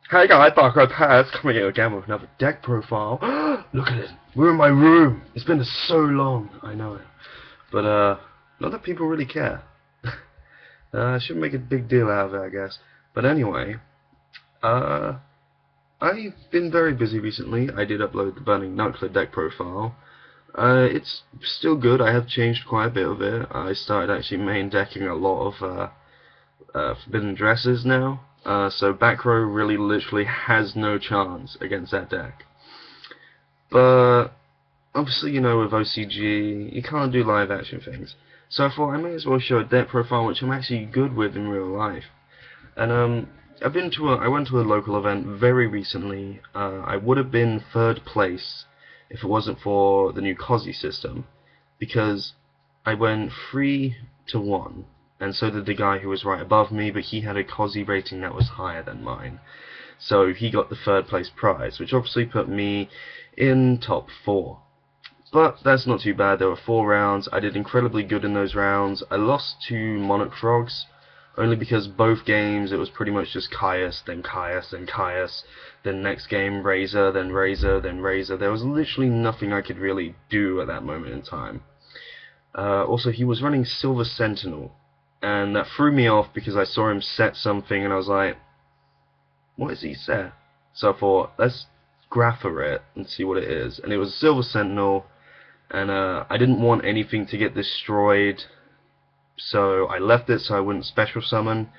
Hey guys, Darko Paz coming here again with another deck profile. Look at it. We're in my room. It's been so long. I know. But, not that people really care. I shouldn't make a big deal out of it, I guess. But anyway, I've been very busy recently. I did upload the Burning Knuckler deck profile. It's still good. I have changed quite a bit of it. I started actually main decking a lot of, Forbidden Dresses now. So back row really literally has no chance against that deck. But obviously, you know, with OCG, you can't do live action things. So I thought I may as well show a deck profile which I'm actually good with in real life. And I went to a local event very recently. I would have been third place if it wasn't for the new COSI system, because I went 3-1. And so did the guy who was right above me, but he had a COSI rating that was higher than mine. So he got the third place prize, which obviously put me in top 4. But that's not too bad. There were 4 rounds. I did incredibly good in those rounds. I lost to Monarch Frogs, only because both games it was pretty much just Caius, then Caius, then Caius, then next game Razor, then Razor, then Razor. There was literally nothing I could really do at that moment in time. Also, he was running Silver Sentinel, and that threw me off because I saw him set something and I was like, what is he set? So I thought, let's grapher it and see what it is. And it was Silver Sentinel, and I didn't want anything to get destroyed, so I left it so I wouldn't special summon.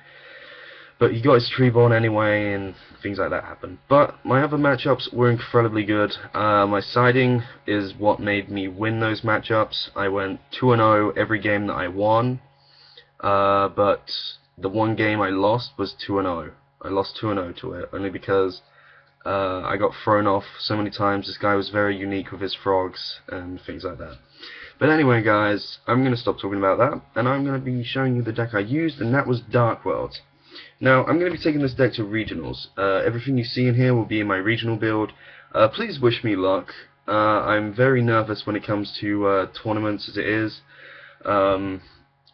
But he got his Treeborn anyway, and things like that happened. But my other matchups were incredibly good. My siding is what made me win those matchups. I went 2-0 every game that I won. But the one game I lost was 2-0. I lost 2-0 to it, only because I got thrown off so many times. This guy was very unique with his frogs and things like that. But anyway, guys, I'm going to stop talking about that, and I'm going to be showing you the deck I used, and that was Dark World. Now, I'm going to be taking this deck to regionals. Everything you see in here will be in my regional build. Please wish me luck. I'm very nervous when it comes to tournaments as it is.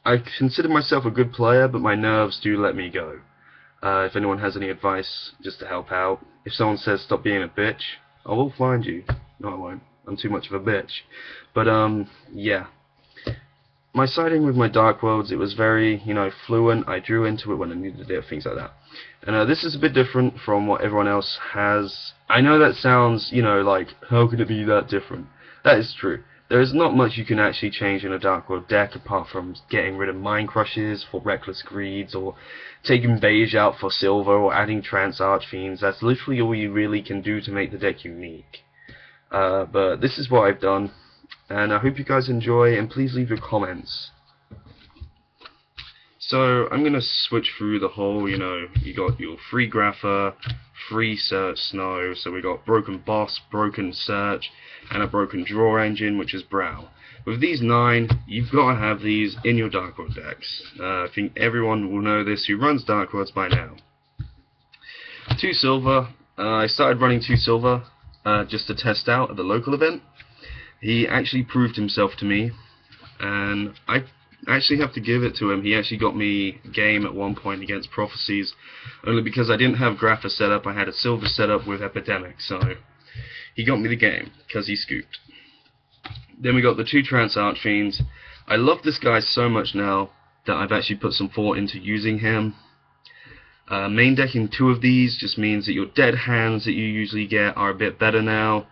I consider myself a good player, but my nerves do let me go. If anyone has any advice, just to help out. If someone says stop being a bitch, I will find you. No, I won't. I'm too much of a bitch. But, yeah. My siding with my Dark Worlds, it was very, you know, fluent. I drew into it when I needed it, things like that. And this is a bit different from what everyone else has. I know that sounds, you know, like, how could it be that different? That is true. There is not much you can actually change in a Dark World deck apart from getting rid of Mind Crushes for Reckless Greeds, or taking Beige out for Silver, or adding Trance Archfiends. That's literally all you really can do to make the deck unique. But this is what I've done, and I hope you guys enjoy, and please leave your comments. So I'm going to switch through the whole, you know, you got your free Grapher, free Search Snow, so we got Broken Boss, Broken Search, and a Broken Draw Engine, which is Brow. With these 9, you've got to have these in your Dark World decks. I think everyone will know this who runs Dark Worlds by now. 2 silver. I started running 2 silver just to test out at the local event. He actually proved himself to me, and I actually have to give it to him. He actually got me game at one point against Prophecies, only because I didn't have Grapher set up. I had a silver setup with Epidemic, so he got me the game because he scooped. Then we got the 2 Trance Archfiends. I love this guy so much now that I've actually put some thought into using him. Main decking 2 of these just means that your dead hands that you usually get are a bit better now.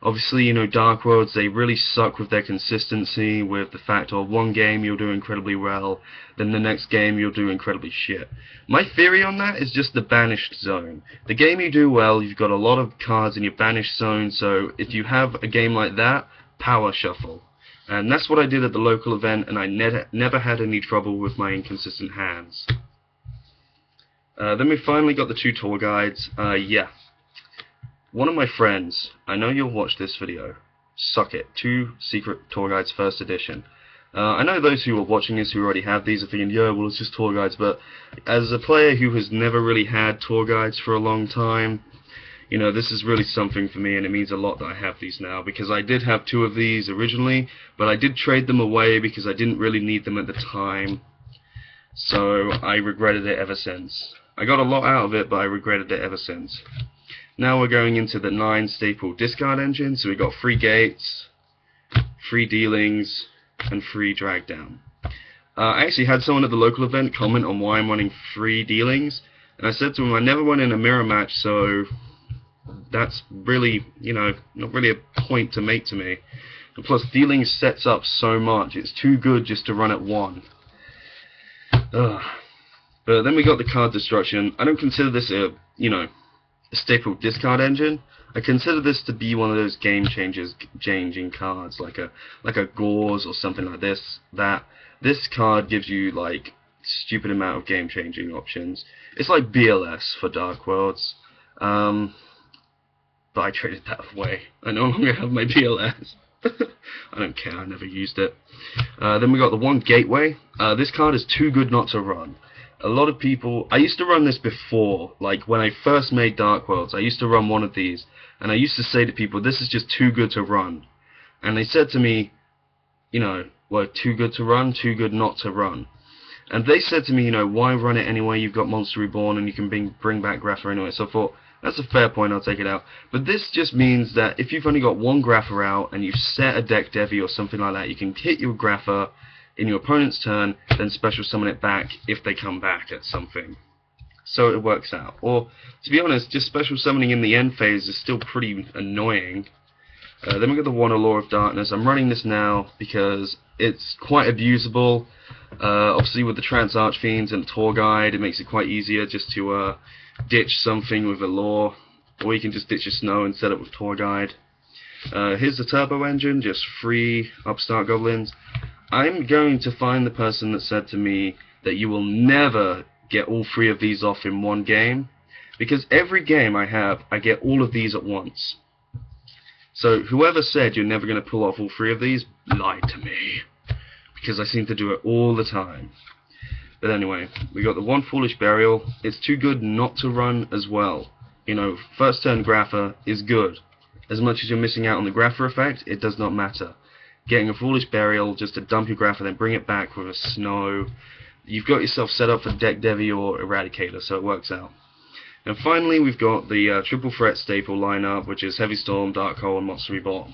Obviously, you know, Dark Worlds, they really suck with their consistency, with the fact of one game you'll do incredibly well, then the next game you'll do incredibly shit. My theory on that is just the Banished Zone. The game you do well, you've got a lot of cards in your Banished Zone, so if you have a game like that, power shuffle. And that's what I did at the local event, and I never had any trouble with my inconsistent hands. Then we finally got the 2 tour guides. Yeah. One of my friends, I know you'll watch this video, suck it, 2 Secret Tour Guides First Edition. I know those who are watching this who already have these are thinking, yeah, well, it's just tour guides, but as a player who has never really had tour guides for a long time, you know, this is really something for me, and it means a lot that I have these now, because I did have 2 of these originally, but I did trade them away because I didn't really need them at the time, so I regretted it ever since. I got a lot out of it, but I regretted it ever since. Now we're going into the 9 staple discard engine, so we got free gates, free dealings, and free drag down. I actually had someone at the local event comment on why I'm running free dealings, and I said to him I never won in a mirror match, so that's really, not really a point to make to me. And plus, dealings sets up so much, it's too good just to run at 1. Ugh. But then we got the card destruction. I don't consider this a staple discard engine. I consider this to be one of those game changing cards, like a Gauze or something like this. This card gives you like stupid amount of game changing options. It's like BLS for Dark Worlds. But I traded that away. I no longer have my BLS. I don't care, I never used it. Then we got the 1 Gateway. This card is too good not to run. A lot of people, I used to run this before, like when I first made Dark Worlds, I used to run one of these, and I used to say to people, this is just too good to run. And they said to me, well, too good to run, too good not to run. And they said to me, why run it anyway, you've got Monster Reborn and you can bring back Grapha anyway. So I thought, that's a fair point, I'll take it out. But this just means that if you've only got 1 Grapha out and you've set a deck Devi or something like that, you can hit your Grapha in your opponent's turn, then special summon it back if they come back at something. So it works out. Or, to be honest, just special summoning in the end phase is still pretty annoying. Then we got the 1 Allure of Darkness. I'm running this now because it's quite abusable. Obviously with the Trance Archfiends and Tour Guide, it makes it quite easier just to ditch something with Allure, or you can just ditch your Snow and set it with Tour Guide. Here's the Turbo Engine, just free Upstart Goblins. I'm going to find the person that said to me that you will never get all 3 of these off in one game, because every game I have, I get all of these at once. So whoever said you're never going to pull off all 3 of these, lied to me, because I seem to do it all the time. But anyway, we got the 1 Foolish Burial. It's too good not to run as well. First turn Grapha is good. As much as you're missing out on the Grapha effect, it does not matter. Getting a Foolish Burial just to dump your Grapha, then bring it back with a Snow. You've got yourself set up for Deck Devi or Eradicator, so it works out. And finally, we've got the triple threat staple lineup, which is Heavy Storm, Dark Hole, and Monster Reborn.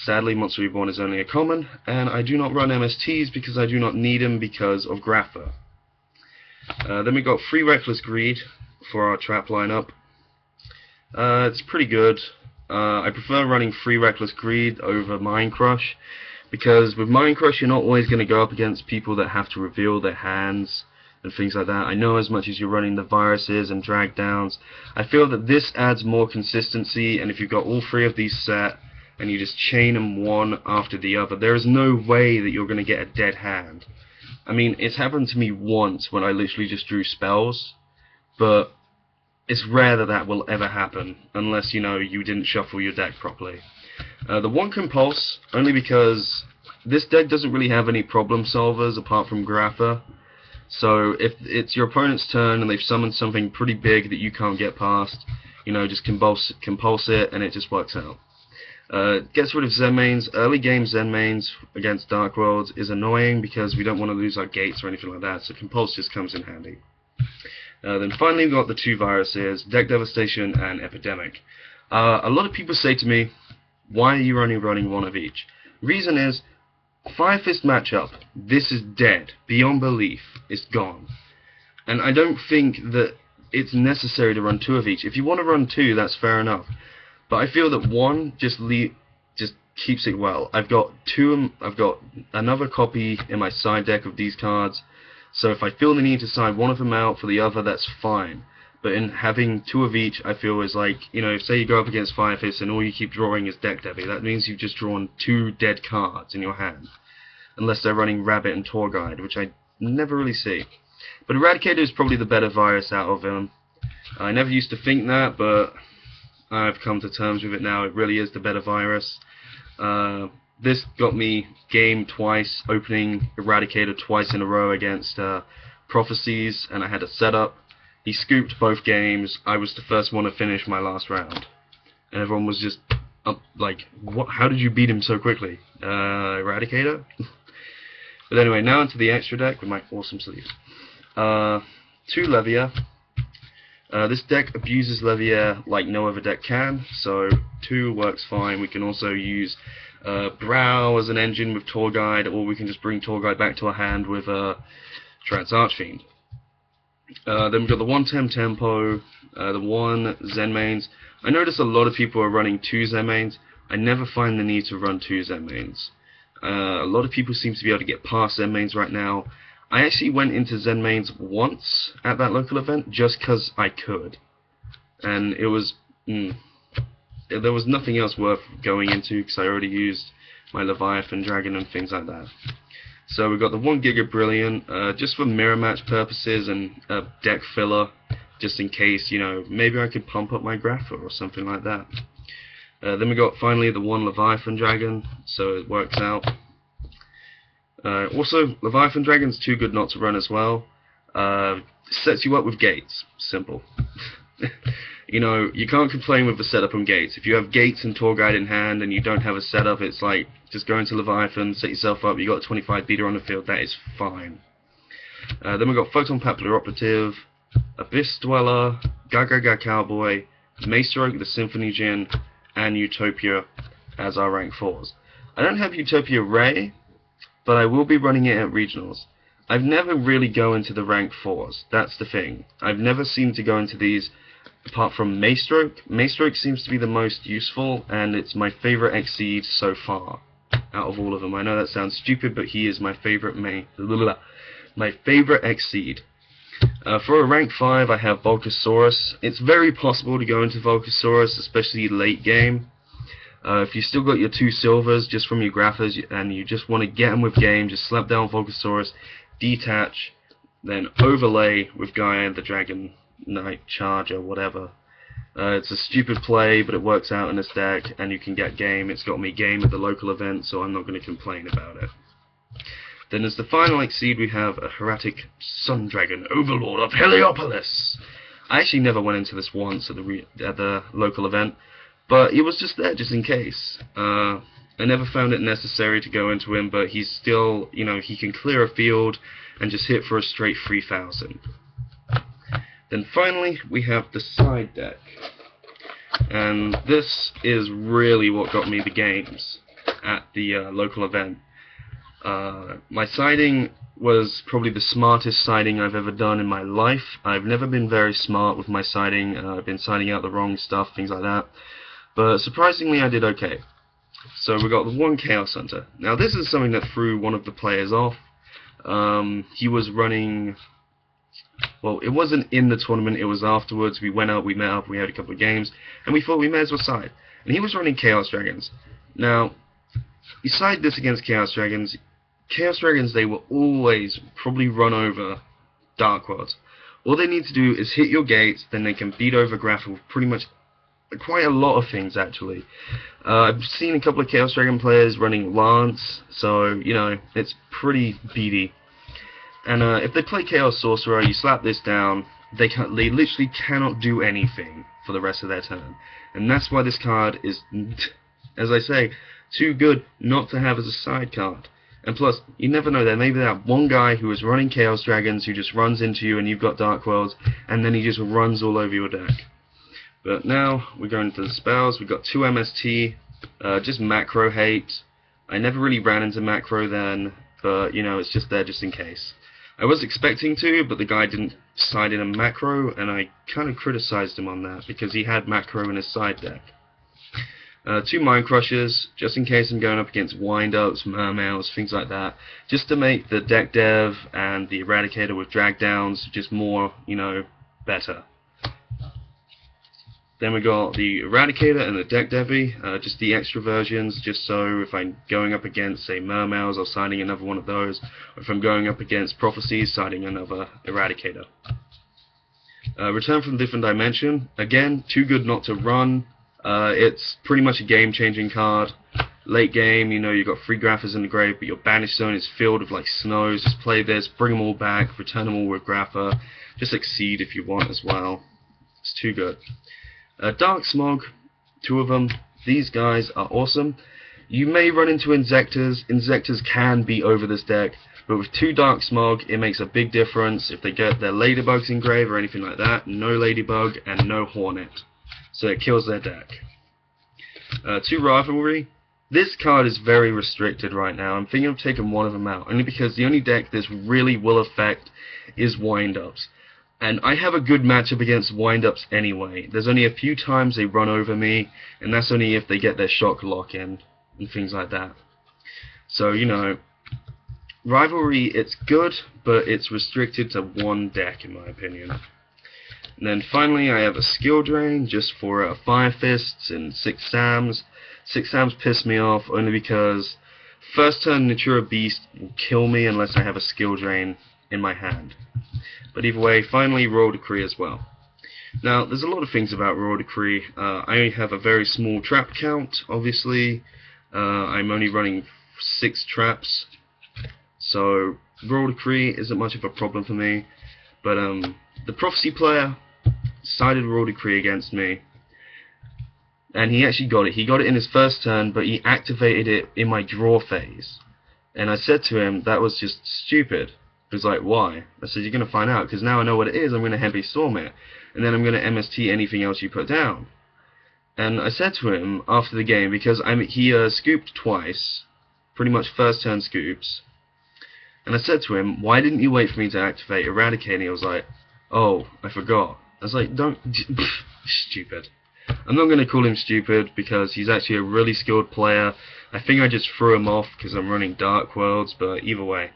Sadly, Monster Reborn is only a common, and I do not run MSTs because I do not need them because of Grapha. Then we got Free Reckless Greed for our trap lineup. It's pretty good. I prefer running Free Reckless Greed over Mind Crush, because with Mind Crush you're not always going to go up against people that have to reveal their hands and things like that. I know as much as you're running the viruses and drag downs, I feel that this adds more consistency, and if you've got all 3 of these set and you just chain them one after the other, there is no way that you're going to get a dead hand. I mean, it's happened to me once when I literally just drew spells, but it's rare that that will ever happen, unless, you didn't shuffle your deck properly. The 1 Compulse, only because this deck doesn't really have any problem solvers apart from Grapha. So if it's your opponent's turn and they've summoned something pretty big that you can't get past, just compulse it and it just works out. Gets rid of Zen mains. Early game Zen mains against Dark Worlds is annoying because we don't want to lose our gates or anything like that, so Compulse just comes in handy. Then finally we've got the 2 viruses, Deck Devastation and Epidemic. A lot of people say to me, why are you only running 1 of each? Reason is, Fire Fist matchup, this is dead, beyond belief, it's gone. And I don't think that it's necessary to run 2 of each. If you want to run 2, that's fair enough. But I feel that 1 just keeps it well. I've got another copy in my side deck of these cards, so if I feel the need to side one of them out for the other, that's fine. But in having 2 of each, I feel is like, say you go up against Fire Fist and all you keep drawing is Deck Devi, that means you've just drawn 2 dead cards in your hand. Unless they're running Rabbit and Tour Guide, which I never really see. But Eradicator is probably the better virus out of them. I never used to think that, but I've come to terms with it now. It really is the better virus. This got me game twice, opening Eradicator twice in a row against Prophecies, and I had a setup. He scooped both games. I was the first one to finish my last round. And everyone was just like, what? How did you beat him so quickly? Eradicator? But anyway, now into the extra deck with my awesome sleeves. 2 Levia. This deck abuses Leviair like no other deck can, so 2 works fine. We can also use Brow as an engine with Tour Guide, or we can just bring Tour Guide back to our hand with Trance Archfiend. Then we've got the 1 Tempo, the 1 Zen mains. I notice a lot of people are running 2 Zen mains. I never find the need to run 2 Zen mains. A lot of people seem to be able to get past Zen mains right now. I actually went into Zen mains once at that local event just because I could, and it was there was nothing else worth going into because I already used my Leviathan Dragon and things like that. So we've got the 1 Giga Brilliant just for mirror match purposes and deck filler, just in case, you know, maybe I could pump up my Grapha or something like that. Then we got finally the 1 Leviathan Dragon, so it works out. Also, Leviathan Dragon's too good not to run as well. Sets you up with gates. Simple. You know, you can't complain with the setup on gates. If you have gates and Tour Guide in hand and you don't have a setup, it's like, just go into Leviathan, set yourself up, you got a 25 beater on the field, that is fine. Then we've got Photon Papillon Operative, Abyss Dweller, Gaga Cowboy, Maestroke, the Symphony Djinn, and Utopia as our rank 4s. I don't have Utopia Ray, but I will be running it at regionals. I've never really go into the rank 4s, that's the thing. I've never seemed to go into these apart from Maestroke. Maestroke seems to be the most useful, and it's my favorite Exceed so far out of all of them. I know that sounds stupid, but he is my favorite my favorite Exceed. For a rank 5 I have Volcasaurus. It's very possible to go into Volcasaurus, especially late game. If you still got your 2 silvers just from your Graphas and you just want to get them with game, just slap down Volcasaurus, detach, then overlay with Gaia the Dragon Knight Charger, whatever. It's a stupid play, but it works out in this deck, and you can get game. It's got me game at the local event, so I'm not going to complain about it. Then as the final Exceed we have a Hieratic Sun Dragon, Overlord of Heliopolis. I actually never went into this once at the local event, but it was just there, just in case. I never found it necessary to go into him, but he's still, you know, he can clear a field and just hit for a straight 3000. Then finally, we have the side deck. And this is really what got me the games at the local event. My siding was probably the smartest siding I've ever done in my life. I've never been very smart with my siding. I've been siding out the wrong stuff, things like that. But surprisingly, I did okay. So we got the 1 Chaos Hunter. Now this is something that threw one of the players off. He was running... Well, it wasn't in the tournament, it was afterwards. We went out, we met up, we had a couple of games, and we thought we may as well side. And he was running Chaos Dragons. Now, you side this against Chaos Dragons, they will always probably run over Dark Worlds. All they need to do is hit your gates, then they can beat over Grapha with pretty much quite a lot of things, actually. I've seen a couple of Chaos Dragon players running Lance, so, you know, it's pretty beady. And if they play Chaos Sorcerer, you slap this down, they literally cannot do anything for the rest of their turn. And that's why this card is, as I say, too good not to have as a side card. And plus, you never know, there may be that one guy who is running Chaos Dragons who just runs into you and you've got Dark Worlds, and then he just runs all over your deck. But now, we're going into the spells. We've got 2 MST, just macro hate. I never really ran into macro then, but, you know, it's just there just in case. I was expecting to, but the guy didn't side in a macro, and I kind of criticized him on that, because he had macro in his side deck. 2 Mind Crushers, just in case I'm going up against Wind-Ups, Mermails, things like that, just to make the deck dev and the Eradicator with drag downs just more, you know, better. Then we got the Eradicator and the Deck Devi, just the extra versions, just so if I'm going up against, say, Mermails, or siding another one of those, or if I'm going up against Prophecies, siding another Eradicator. Return from Different Dimension, again, too good not to run. It's pretty much a game-changing card. Late game, you know, you've got 3 Graphas in the grave, but your Banish Zone is filled with, like, snows. Just play this, bring them all back, return them all with Grapha. Just Exceed if you want as well. It's too good. Dark Smog, 2 of them. These guys are awesome. You may run into Inzectors. Inzectors can be over this deck, but with 2 Dark Smog, it makes a big difference if they get their Ladybugs engraved or anything like that. No Ladybug and no Hornet. So it kills their deck. 2 Rivalry. This card is very restricted right now. I'm thinking of taking one of them out, only because the only deck this really will affect is Wind-Ups. And I have a good matchup against Wind-Ups anyway. There's only a few times they run over me, and that's only if they get their Shock Lock in, and things like that. So, you know, Rivalry, it's good, but it's restricted to one deck, in my opinion. And then finally, I have a Skill Drain, just for Fire Fists and 6 Sams. 6 Sams piss me off, only because first turn Natura Beast will kill me unless I have a Skill Drain in my hand. But either way, finally Royal Decree as well. Now, there's a lot of things about Royal Decree. I only have a very small trap count, obviously. I'm only running 6 traps, so Royal Decree isn't much of a problem for me. But the Prophecy player sided Royal Decree against me, and he actually got it. He got it in his first turn, but he activated it in my draw phase. And I said to him, that was just stupid. He was like, why? I said, you're going to find out, because now I know what it is, I'm going to Heavy Storm it. And then I'm going to MST anything else you put down. And I said to him after the game, because he scooped twice, pretty much first turn scoops. And I said to him, why didn't you wait for me to activate Eradicate? And he was like, oh, I forgot. I was like, don't... stupid. I'm not going to call him stupid, because he's actually a really skilled player. I think I just threw him off because I'm running Dark Worlds, but either way.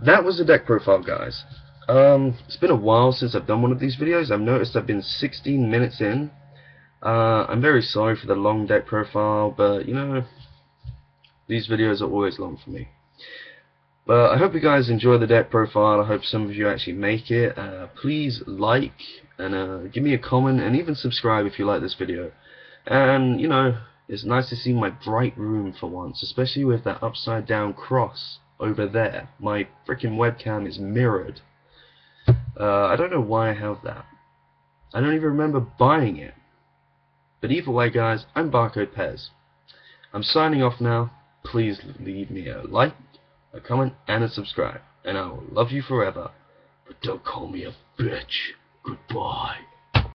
That was the deck profile, guys. It's been a while since I've done one of these videos. I've noticed I've been 16 minutes in. I'm very sorry for the long deck profile, but, you know, these videos are always long for me. But I hope you guys enjoy the deck profile. I hope some of you actually make it. Please like and give me a comment and even subscribe if you like this video. And, you know, it's nice to see my bright room for once, especially with that upside down cross over there. My freaking webcam is mirrored. I don't know why I have that. I don't even remember buying it. But either way, guys, I'm Barcode Pez. I'm signing off now. Please leave me a like, a comment, and a subscribe. And I will love you forever. But don't call me a bitch. Goodbye.